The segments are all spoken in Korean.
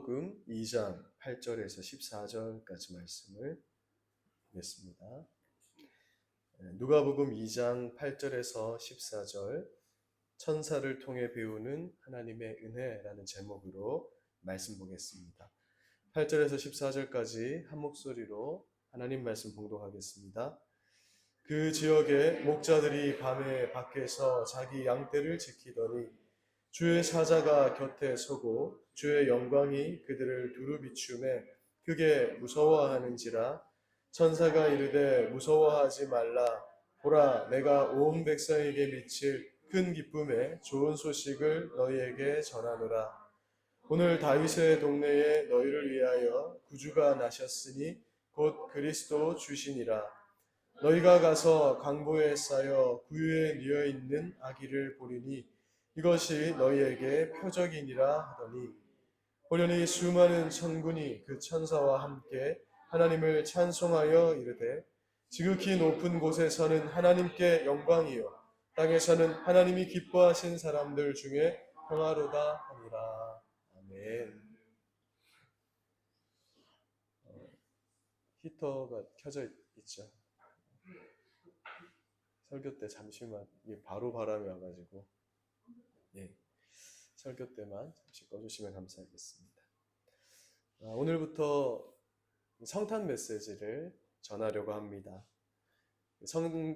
누가복음 2장 8절에서 14절까지 말씀을 보겠습니다. 누가복음 2장 8절에서 14절, 천사를 통해 배우는 하나님의 은혜라는 제목으로 말씀 보겠습니다. 8절에서 14절까지 한 목소리로 하나님 말씀 봉독하겠습니다. 그 지역에 목자들이 밤에 밖에서 자기 양떼를 지키더니 주의 사자가 곁에 서고 주의 영광이 그들을 두루 비추매 크게 무서워하는지라. 천사가 이르되 무서워하지 말라. 보라, 내가 온 백성에게 미칠 큰 기쁨의 좋은 소식을 너희에게 전하노라. 오늘 다윗의 동네에 너희를 위하여 구주가 나셨으니 곧 그리스도 주시니라. 너희가 가서 강보에 쌓여 구유에 뉘어 있는 아기를 보리니 이것이 너희에게 표적이니라 하더니, 호련히 수많은 천군이 그 천사와 함께 하나님을 찬송하여 이르되 지극히 높은 곳에서는 하나님께 영광이요 땅에서는 하나님이 기뻐하신 사람들 중에 평화로다 하니라. 아멘. 히터가 켜져 있죠. 설교 때 잠시만, 바로 바람이 와가지고 설교 때만 잠시 꺼주시면 감사하겠습니다. 오늘부터 성탄 메시지를 전하려고 합니다.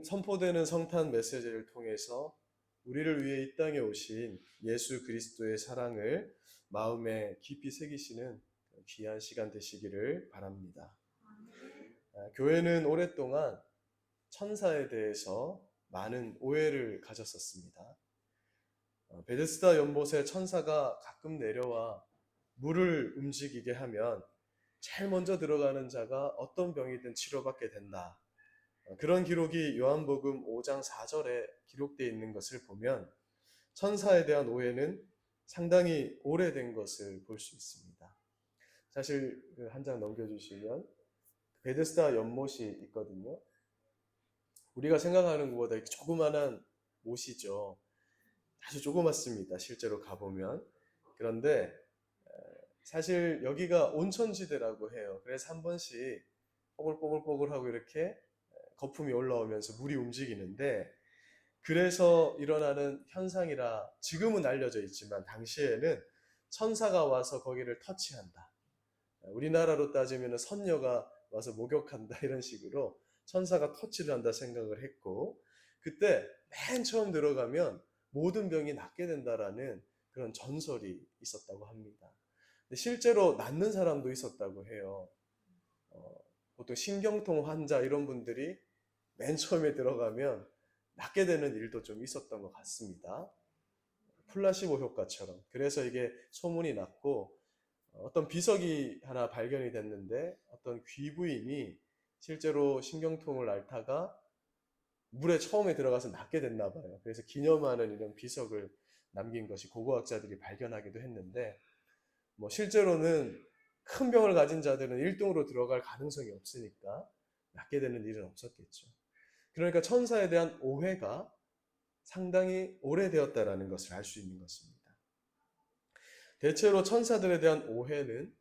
선포되는 성탄 메시지를 통해서 우리를 위해 이 땅에 오신 예수 그리스도의 사랑을 마음에 깊이 새기시는 귀한 시간 되시기를 바랍니다. 교회는 오랫동안 천사에 대해서 많은 오해를 가졌었습니다. 베데스다 연못에 천사가 가끔 내려와 물을 움직이게 하면 제일 먼저 들어가는 자가 어떤 병이든 치료받게 된다. 그런 기록이 요한복음 5장 4절에 기록되어 있는 것을 보면 천사에 대한 오해는 상당히 오래된 것을 볼 수 있습니다. 사실 한 장 넘겨주시면 베데스다 연못이 있거든요. 우리가 생각하는 것보다 조그만한 못이죠. 아주 조그맣습니다. 실제로 가보면. 그런데 사실 여기가 온천지대라고 해요. 그래서 한 번씩 뽀글뽀글뽀글하고 이렇게 거품이 올라오면서 물이 움직이는데, 그래서 일어나는 현상이라 지금은 알려져 있지만 당시에는 천사가 와서 거기를 터치한다. 우리나라로 따지면 선녀가 와서 목욕한다, 이런 식으로 천사가 터치를 한다 생각을 했고, 그때 맨 처음 들어가면 모든 병이 낫게 된다라는 그런 전설이 있었다고 합니다. 근데 실제로 낫는 사람도 있었다고 해요. 보통 신경통 환자 이런 분들이 맨 처음에 들어가면 낫게 되는 일도 좀 있었던 것 같습니다. 플라시보 효과처럼. 그래서 이게 소문이 났고, 어떤 비석이 하나 발견이 됐는데 어떤 귀부인이 실제로 신경통을 앓다가 물에 처음에 들어가서 낫게 됐나 봐요. 그래서 기념하는 이런 비석을 남긴 것이 고고학자들이 발견하기도 했는데, 실제로는 큰 병을 가진 자들은 1등으로 들어갈 가능성이 없으니까 낫게 되는 일은 없었겠죠. 그러니까 천사에 대한 오해가 상당히 오래되었다라는 것을 알 수 있는 것입니다. 대체로 천사들에 대한 오해는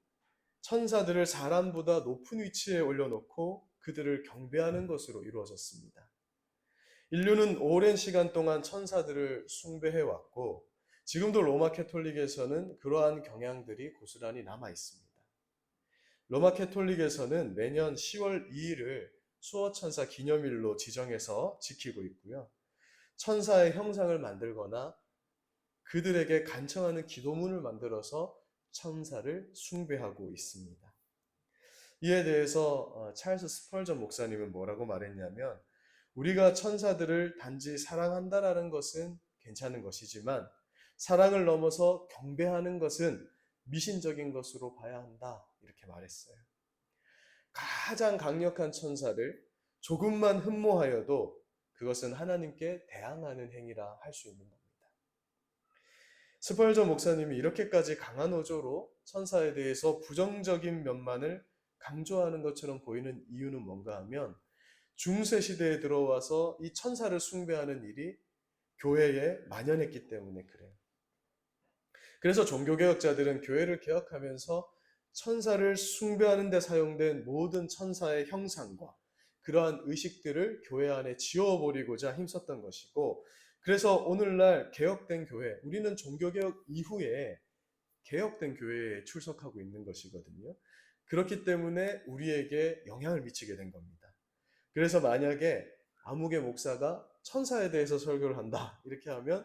천사들을 사람보다 높은 위치에 올려놓고 그들을 경배하는 것으로 이루어졌습니다. 인류는 오랜 시간 동안 천사들을 숭배해왔고 지금도 로마 캐톨릭에서는 그러한 경향들이 고스란히 남아 있습니다. 로마 캐톨릭에서는 매년 10월 2일을 수호천사 기념일로 지정해서 지키고 있고요. 천사의 형상을 만들거나 그들에게 간청하는 기도문을 만들어서 천사를 숭배하고 있습니다. 이에 대해서 찰스 스펄전 목사님은 뭐라고 말했냐면, 우리가 천사들을 단지 사랑한다라는 것은 괜찮은 것이지만 사랑을 넘어서 경배하는 것은 미신적인 것으로 봐야 한다, 이렇게 말했어요. 가장 강력한 천사를 조금만 흠모하여도 그것은 하나님께 대항하는 행위라 할 수 있는 겁니다. 스펄전 목사님이 이렇게까지 강한 어조로 천사에 대해서 부정적인 면만을 강조하는 것처럼 보이는 이유는 뭔가 하면, 중세 시대에 들어와서 이 천사를 숭배하는 일이 교회에 만연했기 때문에 그래요. 그래서 종교개혁자들은 교회를 개혁하면서 천사를 숭배하는 데 사용된 모든 천사의 형상과 그러한 의식들을 교회 안에 지워버리고자 힘썼던 것이고, 그래서 오늘날 개혁된 교회, 우리는 종교개혁 이후에 개혁된 교회에 출석하고 있는 것이거든요. 그렇기 때문에 우리에게 영향을 미치게 된 겁니다. 그래서 만약에 아무개 목사가 천사에 대해서 설교를 한다 이렇게 하면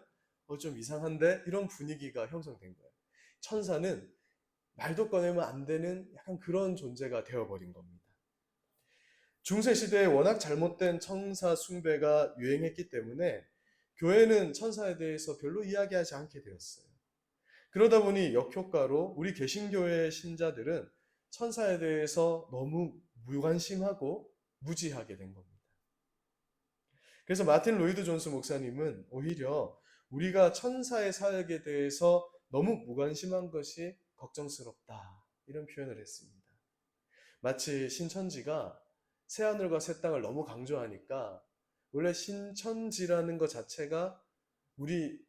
좀 이상한데, 이런 분위기가 형성된 거예요. 천사는 말도 꺼내면 안 되는 약간 그런 존재가 되어버린 겁니다. 중세시대에 워낙 잘못된 천사 숭배가 유행했기 때문에 교회는 천사에 대해서 별로 이야기하지 않게 되었어요. 그러다 보니 역효과로 우리 개신교회 신자들은 천사에 대해서 너무 무관심하고 무지하게 된 겁니다. 그래서 마틴 로이드 존스 목사님은 오히려 우리가 천사의 사역에 대해서 너무 무관심한 것이 걱정스럽다, 이런 표현을 했습니다. 마치 신천지가 새하늘과 새 땅을 너무 강조하니까, 원래 신천지라는 것 자체가 우리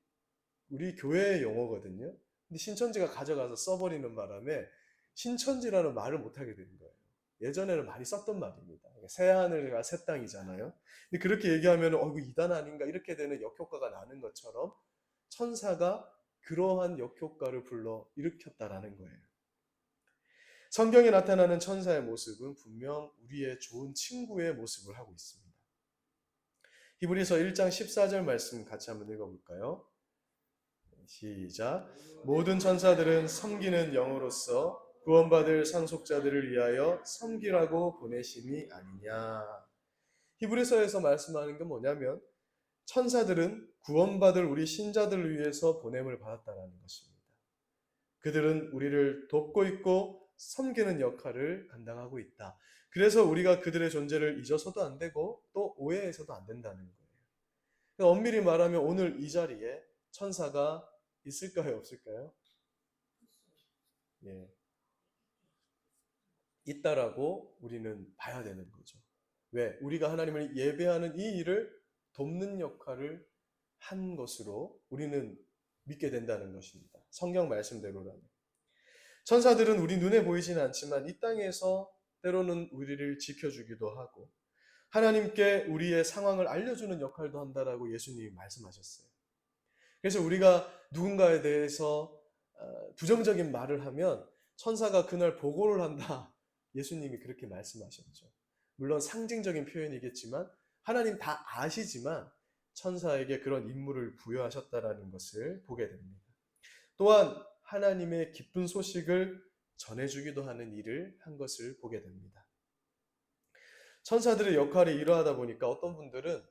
교회의 용어거든요. 근데 신천지가 가져가서 써버리는 바람에 신천지라는 말을 못하게 되는 거예요. 예전에는 많이 썼던 말입니다. 새하늘과 새 땅이잖아요. 근데 그렇게 얘기하면 이거 이단 아닌가 이렇게 되는 역효과가 나는 것처럼 천사가 그러한 역효과를 불러 일으켰다라는 거예요. 성경에 나타나는 천사의 모습은 분명 우리의 좋은 친구의 모습을 하고 있습니다. 히브리서 1장 14절 말씀 같이 한번 읽어볼까요? 시작. 모든 천사들은 섬기는 영으로서 구원받을 상속자들을 위하여 섬기라고 보내심이 아니냐. 히브리서에서 말씀하는 게 뭐냐면, 천사들은 구원받을 우리 신자들을 위해서 보냄을 받았다는 것입니다. 그들은 우리를 돕고 있고 섬기는 역할을 감당하고 있다. 그래서 우리가 그들의 존재를 잊어서도 안 되고 또 오해해서도 안 된다는 거예요. 엄밀히 말하면 오늘 이 자리에 천사가 있을까요, 없을까요? 예. 있다라고 우리는 봐야 되는 거죠. 왜? 우리가 하나님을 예배하는 이 일을 돕는 역할을 한 것으로 우리는 믿게 된다는 것입니다. 성경 말씀대로라면. 천사들은 우리 눈에 보이지는 않지만 이 땅에서 때로는 우리를 지켜주기도 하고 하나님께 우리의 상황을 알려주는 역할도 한다라고 예수님이 말씀하셨어요. 그래서 우리가 누군가에 대해서 부정적인 말을 하면 천사가 그날 보고를 한다, 예수님이 그렇게 말씀하셨죠. 물론 상징적인 표현이겠지만 하나님 다 아시지만 천사에게 그런 임무를 부여하셨다라는 것을 보게 됩니다. 또한 하나님의 기쁜 소식을 전해주기도 하는 일을 한 것을 보게 됩니다. 천사들의 역할이 이러하다 보니까 어떤 분들은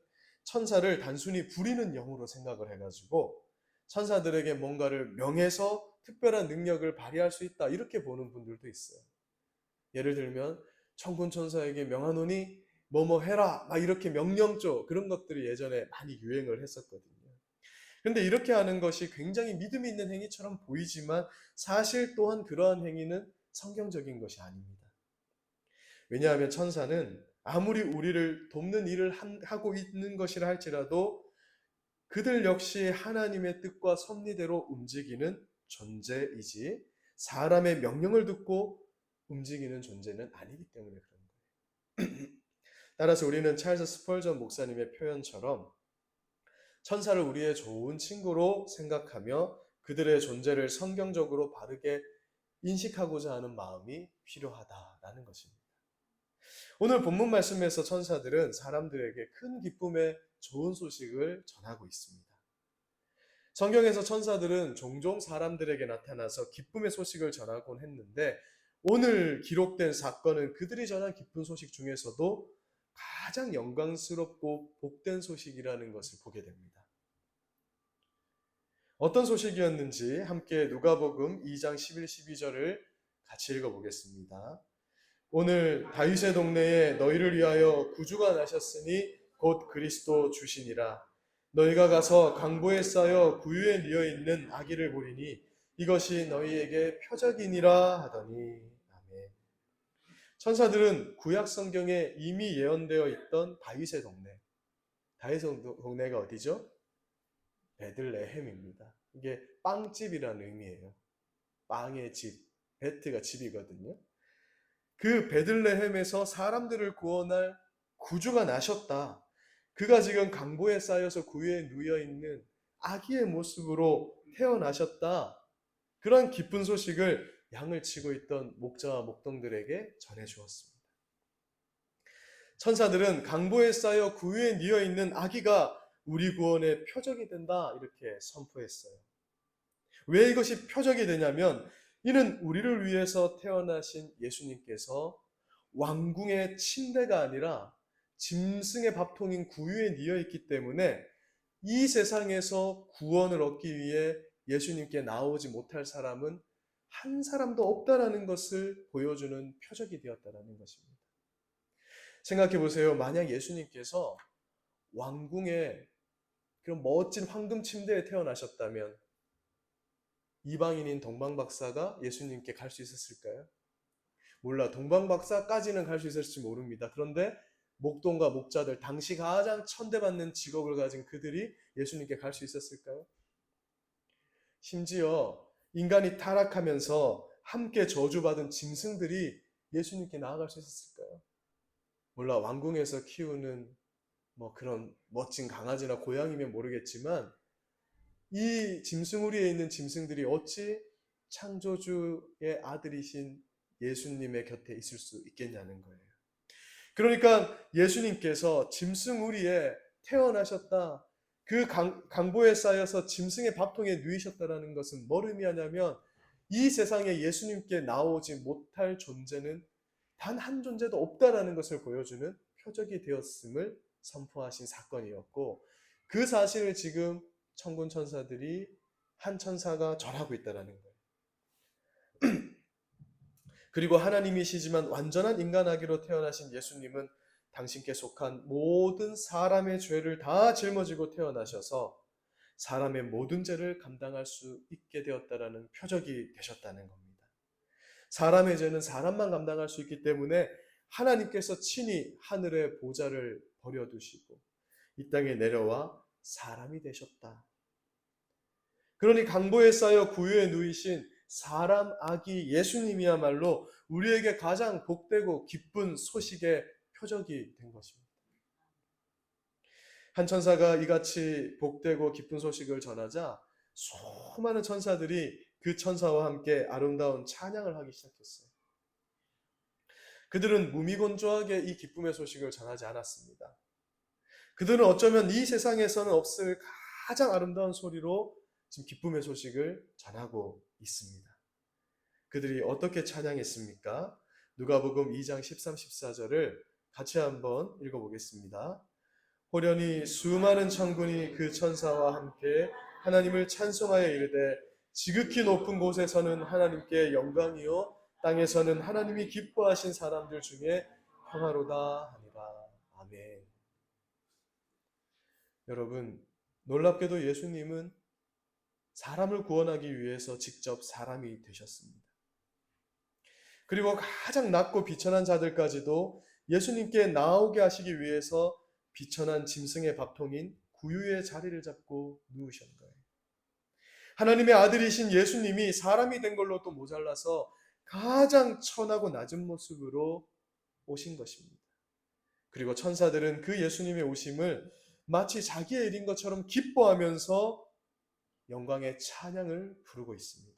천사를 단순히 부리는 영으로 생각을 해가지고 천사들에게 뭔가를 명해서 특별한 능력을 발휘할 수 있다, 이렇게 보는 분들도 있어요. 예를 들면 천군 천사에게 명하노니 뭐뭐 해라, 막 이렇게 명령조, 그런 것들이 예전에 많이 유행을 했었거든요. 그런데 이렇게 하는 것이 굉장히 믿음이 있는 행위처럼 보이지만 사실 또한 그러한 행위는 성경적인 것이 아닙니다. 왜냐하면 천사는 아무리 우리를 돕는 일을 하고 있는 것이라 할지라도 그들 역시 하나님의 뜻과 섭리대로 움직이는 존재이지 사람의 명령을 듣고 움직이는 존재는 아니기 때문에 그런 거예요. 따라서 우리는 찰스 스펄전 목사님의 표현처럼 천사를 우리의 좋은 친구로 생각하며 그들의 존재를 성경적으로 바르게 인식하고자 하는 마음이 필요하다라는 것입니다. 오늘 본문 말씀에서 천사들은 사람들에게 큰 기쁨의 좋은 소식을 전하고 있습니다. 성경에서 천사들은 종종 사람들에게 나타나서 기쁨의 소식을 전하곤 했는데, 오늘 기록된 사건은 그들이 전한 기쁜 소식 중에서도 가장 영광스럽고 복된 소식이라는 것을 보게 됩니다. 어떤 소식이었는지 함께 누가복음 2장 11, 12절을 같이 읽어보겠습니다. 오늘 다윗의 동네에 너희를 위하여 구주가 나셨으니 곧 그리스도 주시니라. 너희가 가서 강보에 쌓여 구유에 뉘어 있는 아기를 보리니 이것이 너희에게 표적이니라 하더니. 아멘. 천사들은 구약 성경에 이미 예언되어 있던 다윗의 동네. 다윗의 동네가 어디죠? 베들레헴입니다. 이게 빵집이라는 의미예요. 빵의 집. 베트가 집이거든요. 그 베들레헴에서 사람들을 구원할 구주가 나셨다. 그가 지금 강보에 쌓여서 구유에 누워 있는 아기의 모습으로 태어나셨다. 그런 기쁜 소식을 양을 치고 있던 목자와 목동들에게 전해 주었습니다. 천사들은 강보에 쌓여 구유에 누워 있는 아기가 우리 구원의 표적이 된다 이렇게 선포했어요. 왜 이것이 표적이 되냐면 이는 우리를 위해서 태어나신 예수님께서 왕궁의 침대가 아니라 짐승의 밥통인 구유에 누워 있기 때문에 이 세상에서 구원을 얻기 위해 예수님께 나오지 못할 사람은 한 사람도 없다라는 것을 보여주는 표적이 되었다라는 것입니다. 생각해 보세요. 만약 예수님께서 왕궁의 그런 멋진 황금 침대에 태어나셨다면 이방인인 동방박사가 예수님께 갈 수 있었을까요? 몰라. 동방박사까지는 갈 수 있을지 모릅니다. 그런데 목동과 목자들, 당시 가장 천대받는 직업을 가진 그들이 예수님께 갈 수 있었을까요? 심지어 인간이 타락하면서 함께 저주받은 짐승들이 예수님께 나아갈 수 있었을까요? 몰라. 왕궁에서 키우는 그런 멋진 강아지나 고양이면 모르겠지만 이 짐승우리에 있는 짐승들이 어찌 창조주의 아들이신 예수님의 곁에 있을 수 있겠냐는 거예요. 그러니까 예수님께서 짐승우리에 태어나셨다. 그 강보에 쌓여서 짐승의 밥통에 누이셨다라는 것은 뭘 의미하냐면 이 세상에 예수님께 나오지 못할 존재는 단 한 존재도 없다라는 것을 보여주는 표적이 되었음을 선포하신 사건이었고 그 사실을 지금 천군 천사들이 한 천사가 절하고 있다는 거예요. 그리고 하나님이시지만 완전한 인간 아기로 태어나신 예수님은 당신께 속한 모든 사람의 죄를 다 짊어지고 태어나셔서 사람의 모든 죄를 감당할 수 있게 되었다라는 표적이 되셨다는 겁니다. 사람의 죄는 사람만 감당할 수 있기 때문에 하나님께서 친히 하늘의 보좌를 버려두시고 이 땅에 내려와 사람이 되셨다. 그러니 강보에 쌓여 구유에 누이신 사람 아기 예수님이야말로 우리에게 가장 복되고 기쁜 소식의 표적이 된 것입니다. 한 천사가 이같이 복되고 기쁜 소식을 전하자 수많은 천사들이 그 천사와 함께 아름다운 찬양을 하기 시작했어요. 그들은 무미건조하게 이 기쁨의 소식을 전하지 않았습니다. 그들은 어쩌면 이 세상에서는 없을 가장 아름다운 소리로 지금 기쁨의 소식을 전하고 있습니다. 그들이 어떻게 찬양했습니까? 누가복음 2장 13, 14절을 같이 한번 읽어보겠습니다. 호련히 수많은 천군이 그 천사와 함께 하나님을 찬송하여 이르되 지극히 높은 곳에서는 하나님께 영광이요 땅에서는 하나님이 기뻐하신 사람들 중에 평화로다 하니라. 아멘. 여러분, 놀랍게도 예수님은 사람을 구원하기 위해서 직접 사람이 되셨습니다. 그리고 가장 낮고 비천한 자들까지도 예수님께 나오게 하시기 위해서 비천한 짐승의 밥통인 구유의 자리를 잡고 누우신 거예요. 하나님의 아들이신 예수님이 사람이 된 걸로 또 모자라서 가장 천하고 낮은 모습으로 오신 것입니다. 그리고 천사들은 그 예수님의 오심을 마치 자기의 일인 것처럼 기뻐하면서 영광의 찬양을 부르고 있습니다.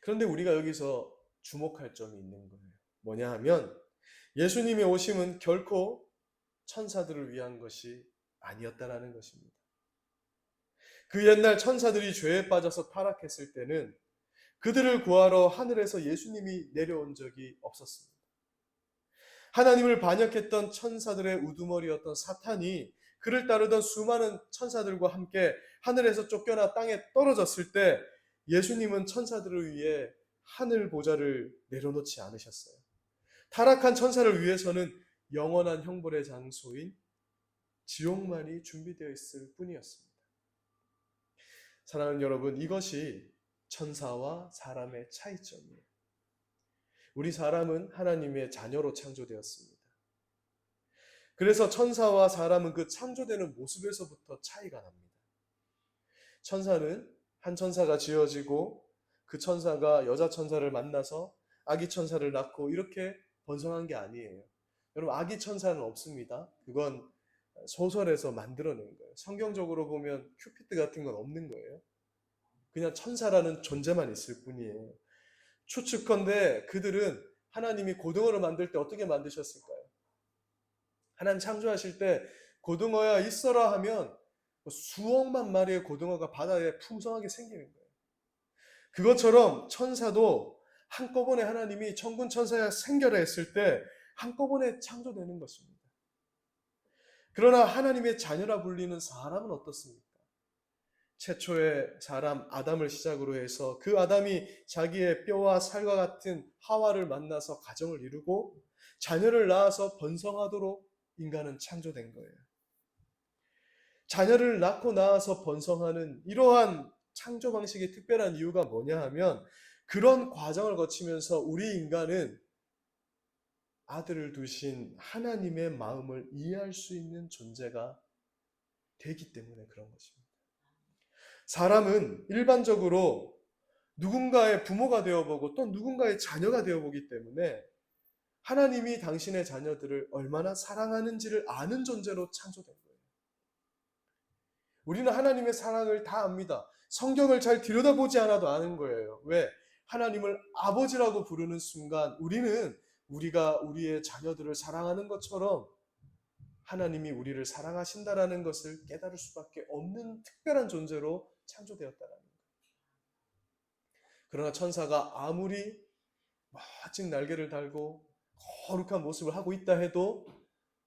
그런데 우리가 여기서 주목할 점이 있는 거예요. 뭐냐 하면 예수님의 오심은 결코 천사들을 위한 것이 아니었다라는 것입니다. 그 옛날 천사들이 죄에 빠져서 타락했을 때는 그들을 구하러 하늘에서 예수님이 내려온 적이 없었습니다. 하나님을 반역했던 천사들의 우두머리였던 사탄이 그를 따르던 수많은 천사들과 함께 하늘에서 쫓겨나 땅에 떨어졌을 때 예수님은 천사들을 위해 하늘 보좌를 내려놓지 않으셨어요. 타락한 천사를 위해서는 영원한 형벌의 장소인 지옥만이 준비되어 있을 뿐이었습니다. 사랑하는 여러분, 이것이 천사와 사람의 차이점이에요. 우리 사람은 하나님의 자녀로 창조되었습니다. 그래서 천사와 사람은 그 창조되는 모습에서부터 차이가 납니다. 천사는 한 천사가 지어지고 그 천사가 여자 천사를 만나서 아기 천사를 낳고 이렇게 번성한 게 아니에요. 여러분, 아기 천사는 없습니다. 그건 소설에서 만들어낸 거예요. 성경적으로 보면 큐피드 같은 건 없는 거예요. 그냥 천사라는 존재만 있을 뿐이에요. 추측컨대 그들은 하나님이 고등어를 만들 때 어떻게 만드셨을까요? 하나님 창조하실 때 고등어야 있어라 하면 수억만 마리의 고등어가 바다에 풍성하게 생기는 거예요. 그것처럼 천사도 한꺼번에 하나님이 천군 천사야 생겨라 했을 때 한꺼번에 창조되는 것입니다. 그러나 하나님의 자녀라 불리는 사람은 어떻습니까? 최초의 사람 아담을 시작으로 해서 그 아담이 자기의 뼈와 살과 같은 하와를 만나서 가정을 이루고 자녀를 낳아서 번성하도록 인간은 창조된 거예요. 자녀를 낳고 낳아서 번성하는 이러한 창조 방식의 특별한 이유가 뭐냐 하면 그런 과정을 거치면서 우리 인간은 아들을 두신 하나님의 마음을 이해할 수 있는 존재가 되기 때문에 그런 것입니다. 사람은 일반적으로 누군가의 부모가 되어보고 또 누군가의 자녀가 되어보기 때문에 하나님이 당신의 자녀들을 얼마나 사랑하는지를 아는 존재로 창조된 거예요. 우리는 하나님의 사랑을 다 압니다. 성경을 잘 들여다보지 않아도 아는 거예요. 왜? 하나님을 아버지라고 부르는 순간 우리가 우리의 자녀들을 사랑하는 것처럼 하나님이 우리를 사랑하신다라는 것을 깨달을 수밖에 없는 특별한 존재로 창조되었다는 거예요. 그러나 천사가 아무리 멋진 날개를 달고 거룩한 모습을 하고 있다 해도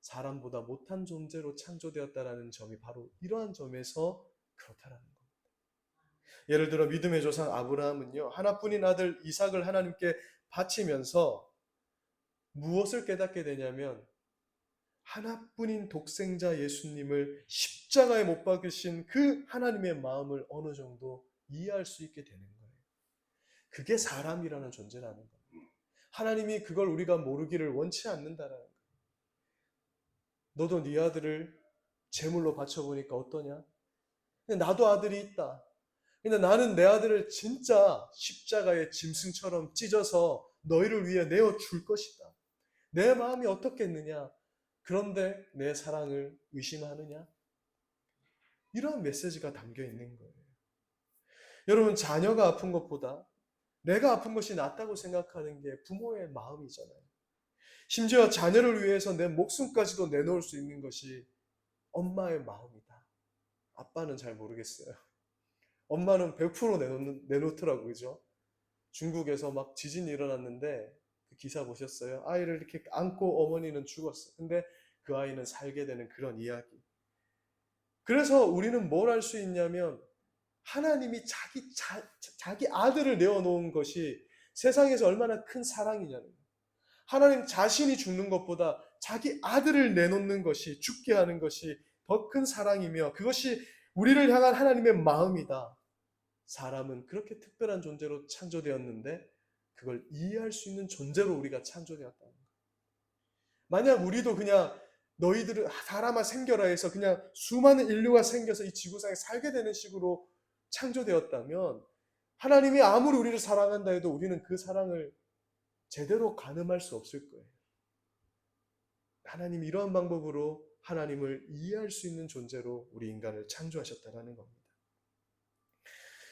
사람보다 못한 존재로 창조되었다는 점이 바로 이러한 점에서 그렇다라는 겁니다. 예를 들어 믿음의 조상 아브라함은요, 하나뿐인 아들 이삭을 하나님께 바치면서 무엇을 깨닫게 되냐면 하나뿐인 독생자 예수님을 십자가에 못 박으신 그 하나님의 마음을 어느 정도 이해할 수 있게 되는 거예요. 그게 사람이라는 존재라는 겁니다. 하나님이 그걸 우리가 모르기를 원치 않는다라는 거예요. 너도 네 아들을 제물로 바쳐보니까 어떠냐? 근데 나도 아들이 있다. 근데 나는 내 아들을 진짜 십자가의 짐승처럼 찢어서 너희를 위해 내어줄 것이다. 내 마음이 어떻겠느냐? 그런데 내 사랑을 의심하느냐? 이런 메시지가 담겨 있는 거예요. 여러분, 자녀가 아픈 것보다 내가 아픈 것이 낫다고 생각하는 게 부모의 마음이잖아요. 심지어 자녀를 위해서 내 목숨까지도 내놓을 수 있는 것이 엄마의 마음이다. 아빠는 잘 모르겠어요. 엄마는 100% 내놓더라고요. 그죠? 중국에서 막 지진이 일어났는데 그 기사 보셨어요? 아이를 이렇게 안고 어머니는 죽었어요. 근데 그 아이는 살게 되는 그런 이야기. 그래서 우리는 뭘 할 수 있냐면 하나님이 자기 아들을 내어놓은 것이 세상에서 얼마나 큰 사랑이냐는 거예요. 하나님 자신이 죽는 것보다 자기 아들을 내놓는 것이, 죽게 하는 것이 더 큰 사랑이며 그것이 우리를 향한 하나님의 마음이다. 사람은 그렇게 특별한 존재로 창조되었는데 그걸 이해할 수 있는 존재로 우리가 창조되었다는 거예요. 만약 우리도 그냥 너희들은 사람아 생겨라 해서 그냥 수많은 인류가 생겨서 이 지구상에 살게 되는 식으로 창조되었다면 하나님이 아무리 우리를 사랑한다 해도 우리는 그 사랑을 제대로 가늠할 수 없을 거예요. 하나님이 이러한 방법으로 하나님을 이해할 수 있는 존재로 우리 인간을 창조하셨다는 겁니다.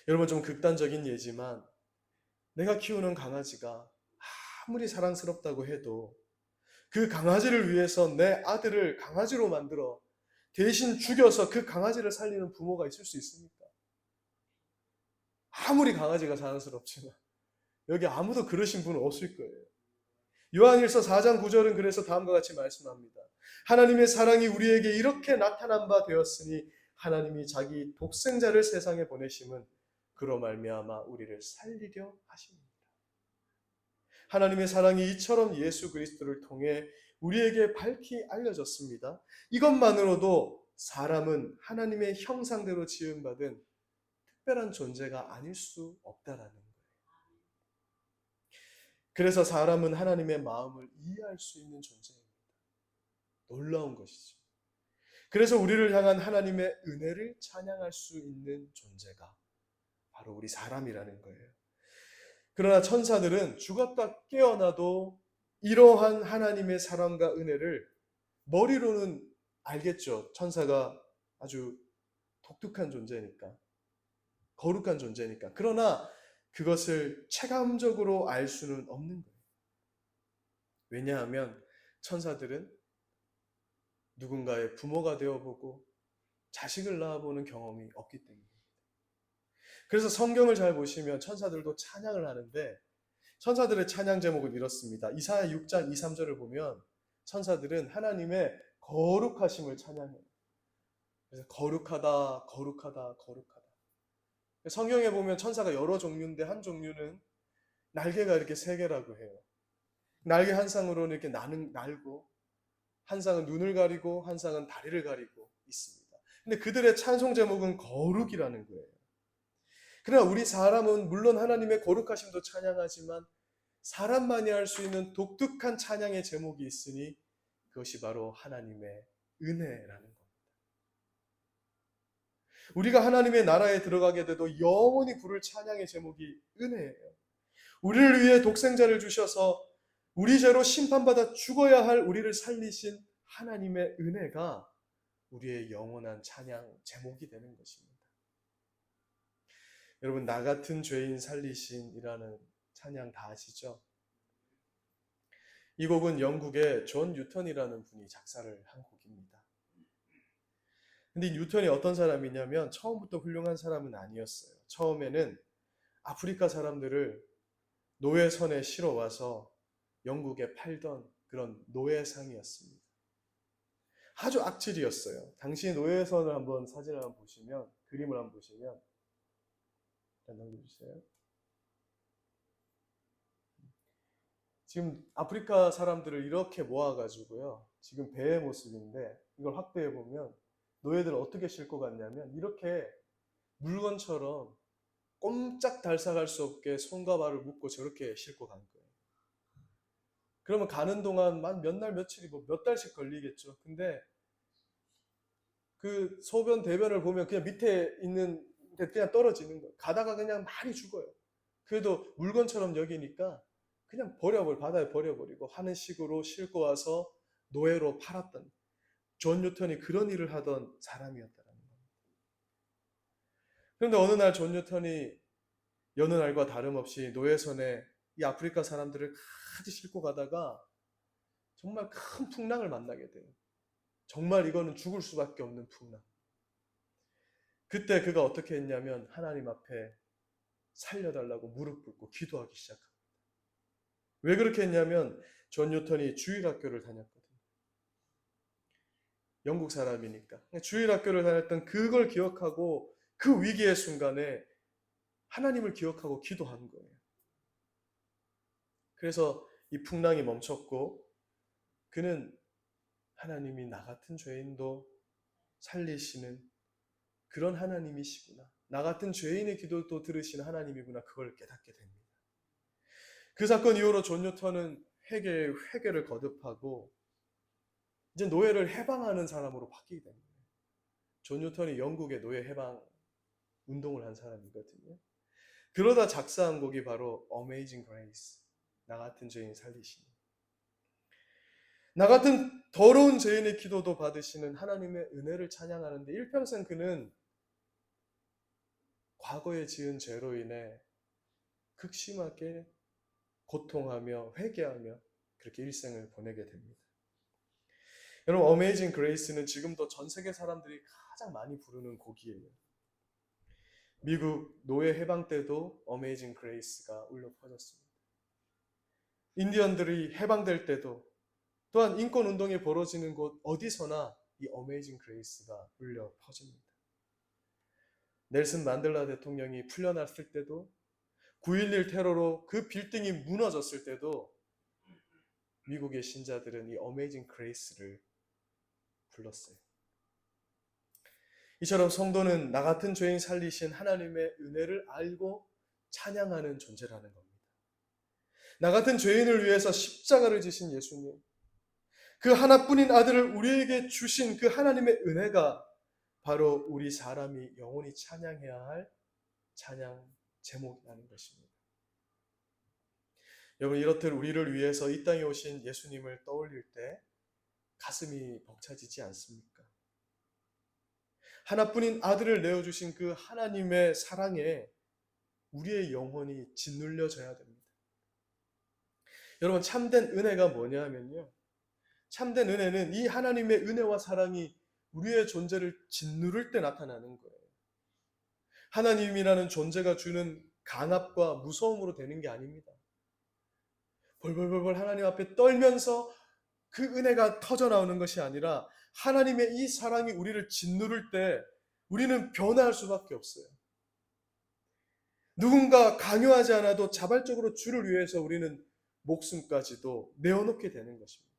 여러분, 좀 극단적인 예지만 내가 키우는 강아지가 아무리 사랑스럽다고 해도 그 강아지를 위해서 내 아들을 강아지로 만들어 대신 죽여서 그 강아지를 살리는 부모가 있을 수 있습니까? 아무리 강아지가 사랑스럽지만 여기 아무도 그러신 분은 없을 거예요. 요한일서 4장 9절은 그래서 다음과 같이 말씀합니다. 하나님의 사랑이 우리에게 이렇게 나타난 바 되었으니 하나님이 자기 독생자를 세상에 보내심은 그로 말미암아 우리를 살리려 하십니다. 하나님의 사랑이 이처럼 예수 그리스도를 통해 우리에게 밝히 알려졌습니다. 이것만으로도 사람은 하나님의 형상대로 지음받은 특별한 존재가 아닐 수 없다라는 거예요. 그래서 사람은 하나님의 마음을 이해할 수 있는 존재입니다. 놀라운 것이죠. 그래서 우리를 향한 하나님의 은혜를 찬양할 수 있는 존재가 바로 우리 사람이라는 거예요. 그러나 천사들은 죽었다 깨어나도 이러한 하나님의 사랑과 은혜를 머리로는 알겠죠. 천사가 아주 독특한 존재니까, 거룩한 존재니까. 그러나 그것을 체감적으로 알 수는 없는 거예요. 왜냐하면 천사들은 누군가의 부모가 되어보고 자식을 낳아보는 경험이 없기 때문입니다. 그래서 성경을 잘 보시면 천사들도 찬양을 하는데 천사들의 찬양 제목은 이렇습니다. 이사야 6장 2, 3절을 보면 천사들은 하나님의 거룩하심을 찬양해요. 그래서 거룩하다, 거룩하다, 거룩하다. 성경에 보면 천사가 여러 종류인데 한 종류는 날개가 이렇게 세 개라고 해요. 날개 한 쌍으로는 이렇게 날고 한 쌍은 눈을 가리고 한 쌍은 다리를 가리고 있습니다. 근데 그들의 찬송 제목은 거룩이라는 거예요. 그러나 우리 사람은 물론 하나님의 거룩하심도 찬양하지만 사람만이 할 수 있는 독특한 찬양의 제목이 있으니 그것이 바로 하나님의 은혜라는 겁니다. 우리가 하나님의 나라에 들어가게 돼도 영원히 부를 찬양의 제목이 은혜예요. 우리를 위해 독생자를 주셔서 우리 죄로 심판받아 죽어야 할 우리를 살리신 하나님의 은혜가 우리의 영원한 찬양 제목이 되는 것입니다. 여러분, 나 같은 죄인 살리신이라는 찬양 다 아시죠? 이 곡은 영국의 존 뉴턴이라는 분이 작사를 한 곡입니다. 근데 이 뉴턴이 어떤 사람이냐면 처음부터 훌륭한 사람은 아니었어요. 처음에는 아프리카 사람들을 노예선에 실어와서 영국에 팔던 그런 노예상이었습니다. 아주 악질이었어요. 당시 노예선을 한번 사진을 한번 보시면, 그림을 한번 보시면, 넘겨주세요. 지금 아프리카 사람들을 이렇게 모아가지고요. 지금 배의 모습인데 이걸 확대해 보면 노예들을 어떻게 싣고 갔냐면 이렇게 물건처럼 꼼짝 달싹할 수 없게 손과 발을 묶고 저렇게 싣고 간 거예요. 그러면 가는 동안 몇 날 며칠이 몇 달씩 걸리겠죠. 근데 그 소변 대변을 보면 그냥 밑에 있는 데 그냥 떨어지는 거예요. 가다가 그냥 많이 죽어요. 그래도 물건처럼 여기니까 그냥 바다에 버려버리고 하는 식으로 싣고 와서 노예로 팔았던 존 뉴턴이 그런 일을 하던 사람이었다는 겁니다. 그런데 어느 날 존 뉴턴이 여느 날과 다름없이 노예선에 이 아프리카 사람들을 같이 싣고 가다가 정말 큰 풍랑을 만나게 돼요. 정말 이거는 죽을 수밖에 없는 풍랑. 그때 그가 어떻게 했냐면 하나님 앞에 살려달라고 무릎 꿇고 기도하기 시작합니다. 왜 그렇게 했냐면 존 뉴턴이 주일학교를 다녔거든요. 영국 사람이니까. 주일학교를 다녔던 그걸 기억하고 그 위기의 순간에 하나님을 기억하고 기도한 거예요. 그래서 이 풍랑이 멈췄고 그는 하나님이 나 같은 죄인도 살리시는 그런 하나님이시구나. 나 같은 죄인의 기도도 들으시는 하나님이구나. 그걸 깨닫게 됩니다. 그 사건 이후로 존 뉴턴은 회개를 거듭하고 이제 노예를 해방하는 사람으로 바뀌게 됩니다. 존 뉴턴이 영국의 노예 해방 운동을 한 사람이거든요. 그러다 작사한 곡이 바로 Amazing Grace, 나 같은 죄인 살리시니. 나 같은 더러운 죄인의 기도도 받으시는 하나님의 은혜를 찬양하는데 일평생 그는 과거에 지은 죄로 인해 극심하게 고통하며 회개하며 그렇게 일생을 보내게 됩니다. 여러분, Amazing Grace는 지금도 전 세계 사람들이 가장 많이 부르는 곡이에요. 미국 노예 해방 때도 Amazing Grace가 울려 퍼졌습니다. 인디언들이 해방될 때도 또한 인권운동이 벌어지는 곳 어디서나 이 Amazing Grace가 울려 퍼집니다. 넬슨 만델라 대통령이 풀려났을 때도 9.11 테러로 그 빌딩이 무너졌을 때도 미국의 신자들은 이 Amazing Grace를 불렀어요. 이처럼 성도는 나 같은 죄인 살리신 하나님의 은혜를 알고 찬양하는 존재라는 겁니다. 나 같은 죄인을 위해서 십자가를 지신 예수님, 그 하나뿐인 아들을 우리에게 주신 그 하나님의 은혜가 바로 우리 사람이 영원히 찬양해야 할 찬양 제목이라는 것입니다. 여러분, 이렇듯 우리를 위해서 이 땅에 오신 예수님을 떠올릴 때 가슴이 벅차지지 않습니까? 하나뿐인 아들을 내어주신 그 하나님의 사랑에 우리의 영혼이 짓눌려져야 됩니다. 여러분, 참된 은혜가 뭐냐 하면요, 참된 은혜는 이 하나님의 은혜와 사랑이 우리의 존재를 짓누를 때 나타나는 거예요. 하나님이라는 존재가 주는 강압과 무서움으로 되는 게 아닙니다. 벌벌벌벌 하나님 앞에 떨면서 그 은혜가 터져 나오는 것이 아니라 하나님의 이 사랑이 우리를 짓누를 때 우리는 변화할 수밖에 없어요. 누군가 강요하지 않아도 자발적으로 주를 위해서 우리는 목숨까지도 내어놓게 되는 것입니다.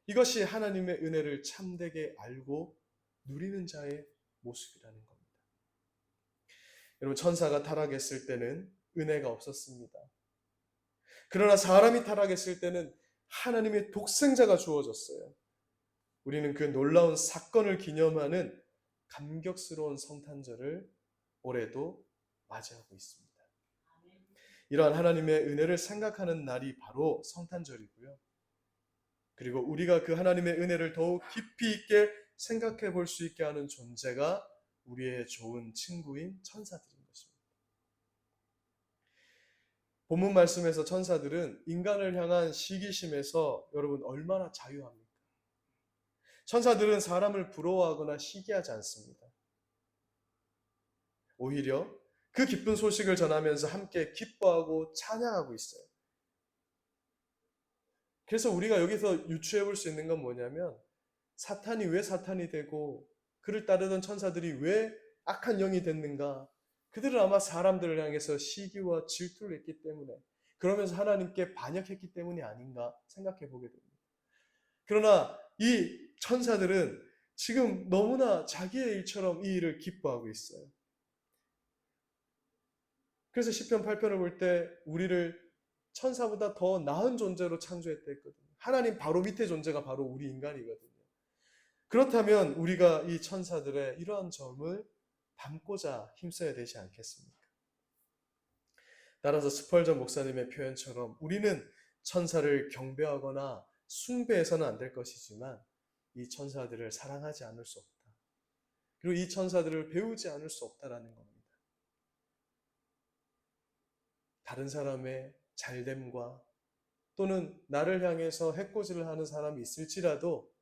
이것이 하나님의 은혜를 참되게 알고 누리는 자의 모습이라는 겁니다. 여러분, 천사가 타락했을 때는 은혜가 없었습니다. 그러나 사람이 타락했을 때는 하나님의 독생자가 주어졌어요. 우리는 그 놀라운 사건을 기념하는 감격스러운 성탄절을 올해도 맞이하고 있습니다. 이러한 하나님의 은혜를 생각하는 날이 바로 성탄절이고요. 그리고 우리가 그 하나님의 은혜를 더욱 깊이 있게 생각해 볼 수 있게 하는 존재가 우리의 좋은 친구인 천사들인 것입니다. 본문 말씀에서 천사들은 인간을 향한 시기심에서 여러분 얼마나 자유합니까? 천사들은 사람을 부러워하거나 시기하지 않습니다. 오히려 그 기쁜 소식을 전하면서 함께 기뻐하고 찬양하고 있어요. 그래서 우리가 여기서 유추해 볼 수 있는 건 뭐냐면, 사탄이 왜 사탄이 되고 그를 따르던 천사들이 왜 악한 영이 됐는가? 그들은 아마 사람들을 향해서 시기와 질투를 했기 때문에, 그러면서 하나님께 반역했기 때문이 아닌가 생각해 보게 됩니다. 그러나 이 천사들은 지금 너무나 자기의 일처럼 이 일을 기뻐하고 있어요. 그래서 시편 8편을 볼 때 우리를 천사보다 더 나은 존재로 창조했다 했거든요. 하나님 바로 밑에 존재가 바로 우리 인간이거든요. 그렇다면 우리가 이 천사들의 이러한 점을 담고자 힘써야 되지 않겠습니까? 따라서 스펄전 목사님의 표현처럼 우리는 천사를 경배하거나 숭배해서는 안 될 것이지만 이 천사들을 사랑하지 않을 수 없다. 그리고 이 천사들을 배우지 않을 수 없다라는 겁니다. 다른 사람의 잘됨과 또는 나를 향해서 해코지를 하는 사람이 있을지라도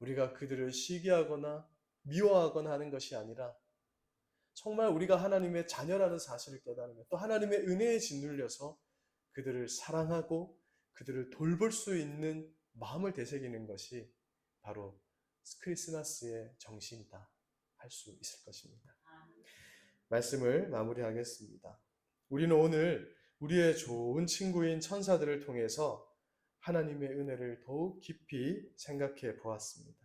우리가 그들을 시기하거나 미워하거나 하는 것이 아니라 정말 우리가 하나님의 자녀라는 사실을 깨달으며 또 하나님의 은혜에 짓눌려서 그들을 사랑하고 그들을 돌볼 수 있는 마음을 되새기는 것이 바로 크리스마스의 정신이다 할 수 있을 것입니다. 말씀을 마무리하겠습니다. 우리는 오늘 우리의 좋은 친구인 천사들을 통해서 하나님의 은혜를 더욱 깊이 생각해 보았습니다.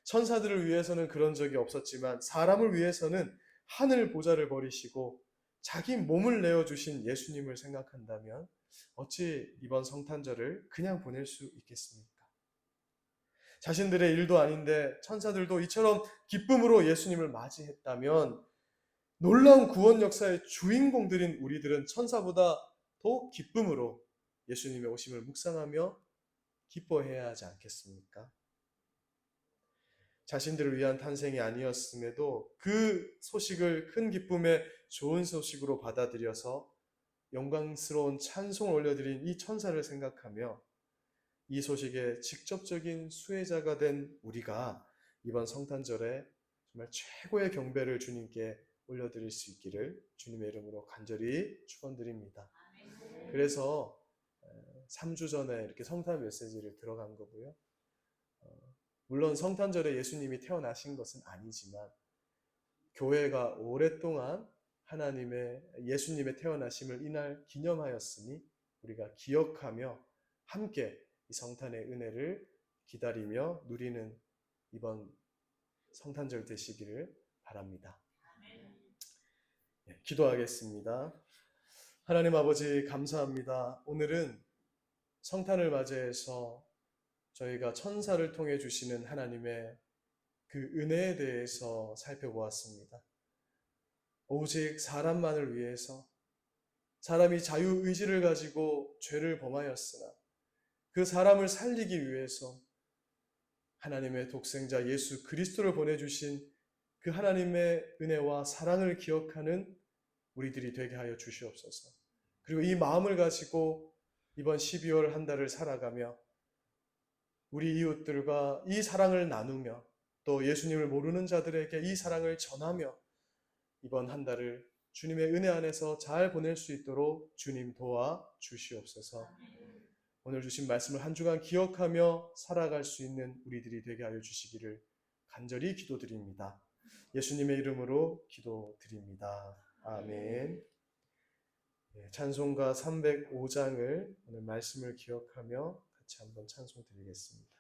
천사들을 위해서는 그런 적이 없었지만 사람을 위해서는 하늘 보좌를 버리시고 자기 몸을 내어주신 예수님을 생각한다면 어찌 이번 성탄절을 그냥 보낼 수 있겠습니까? 자신들의 일도 아닌데 천사들도 이처럼 기쁨으로 예수님을 맞이했다면 놀라운 구원 역사의 주인공들인 우리들은 천사보다 더 기쁨으로 예수님의 오심을 묵상하며 기뻐해야 하지 않겠습니까? 자신들을 위한 탄생이 아니었음에도 그 소식을 큰 기쁨의 좋은 소식으로 받아들여서 영광스러운 찬송을 올려드린 이 천사를 생각하며 이 소식의 직접적인 수혜자가 된 우리가 이번 성탄절에 정말 최고의 경배를 주님께 올려드릴 수 있기를 주님의 이름으로 간절히 축원드립니다. 그래서 3주 전에 이렇게 성탄 메시지를 들어간 거고요. 물론 성탄절에 예수님이 태어나신 것은 아니지만 교회가 오랫동안 예수님의 태어나심을 이날 기념하였으니 우리가 기억하며 함께 이 성탄의 은혜를 기다리며 누리는 이번 성탄절 되시기를 바랍니다. 기도하겠습니다. 하나님 아버지 감사합니다. 오늘은 성탄을 맞이해서 저희가 천사를 통해 주시는 하나님의 그 은혜에 대해서 살펴보았습니다. 오직 사람만을 위해서 사람이 자유의지를 가지고 죄를 범하였으나 그 사람을 살리기 위해서 하나님의 독생자 예수 그리스도를 보내주신 그 하나님의 은혜와 사랑을 기억하는 우리들이 되게 하여 주시옵소서. 그리고 이 마음을 가지고 이번 12월 한 달을 살아가며 우리 이웃들과 이 사랑을 나누며 또 예수님을 모르는 자들에게 이 사랑을 전하며 이번 한 달을 주님의 은혜 안에서 잘 보낼 수 있도록 주님 도와 주시옵소서. 오늘 주신 말씀을 한 주간 기억하며 살아갈 수 있는 우리들이 되게 하여 주시기를 간절히 기도드립니다. 예수님의 이름으로 기도드립니다. 아멘. 찬송가 305장을 오늘 말씀을 기억하며 같이 한번 찬송 드리겠습니다.